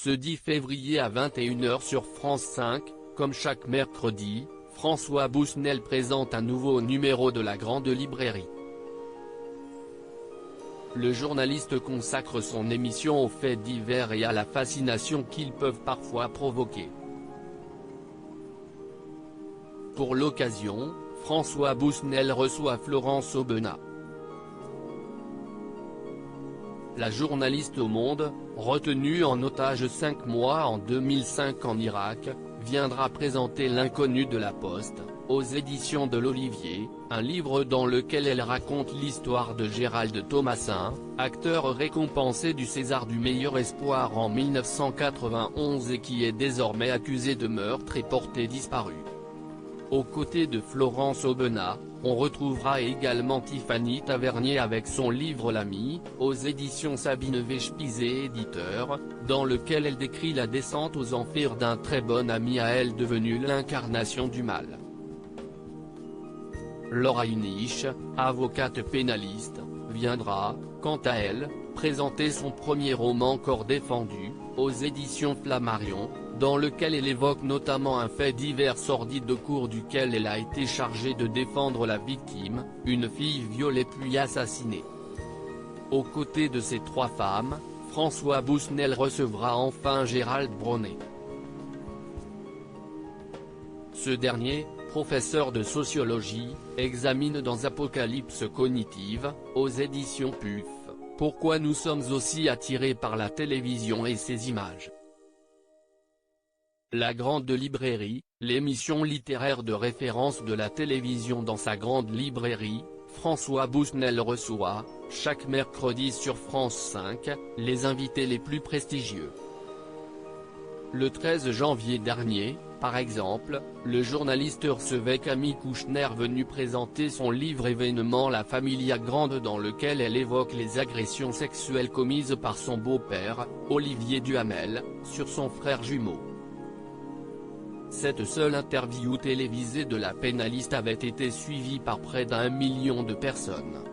Ce 10 février à 21 h sur France 5, comme chaque mercredi, François Bousnel présente un nouveau numéro de la Grande Librairie. Le journaliste consacre son émission aux faits divers et à la fascination qu'ils peuvent parfois provoquer. Pour l'occasion, François Bousnel reçoit Florence Aubenas. La journaliste au Monde, retenue en otage 5 mois en 2005 en Irak, viendra présenter L'inconnu de la Poste, aux éditions de l'Olivier, un livre dans lequel elle raconte l'histoire de Gérald Thomasin, acteur récompensé du César du meilleur espoir en 1991 et qui est désormais accusé de meurtre et porté disparu. Aux côtés de Florence Aubenas, on retrouvera également Tiffany Tavernier avec son livre L'Ami, aux éditions Sabine Vechpizé éditeur, dans lequel elle décrit la descente aux enfers d'un très bon ami à elle devenu l'incarnation du mal. Laura Uniche, avocate pénaliste, viendra, quant à elle, présenter son premier roman Corps défendu, aux éditions Flammarion, dans lequel elle évoque notamment un fait divers sordide au cours duquel elle a été chargée de défendre la victime, une fille violée puis assassinée. Aux côtés de ces trois femmes, François Bousnel recevra enfin Gérald Bronner. Ce dernier, professeur de sociologie, examine dans Apocalypse cognitive, aux éditions PUF, pourquoi nous sommes aussi attirés par la télévision et ses images. La Grande Librairie, l'émission littéraire de référence de la télévision dans sa grande librairie, François Bousnel reçoit, chaque mercredi sur France 5, les invités les plus prestigieux. Le 13 janvier dernier, par exemple, le journaliste recevait Camille Kouchner venu présenter son livre événement La Familia Grande dans lequel elle évoque les agressions sexuelles commises par son beau-père, Olivier Duhamel, sur son frère jumeau. Cette seule interview télévisée de la pénaliste avait été suivie par près d'1 million de personnes.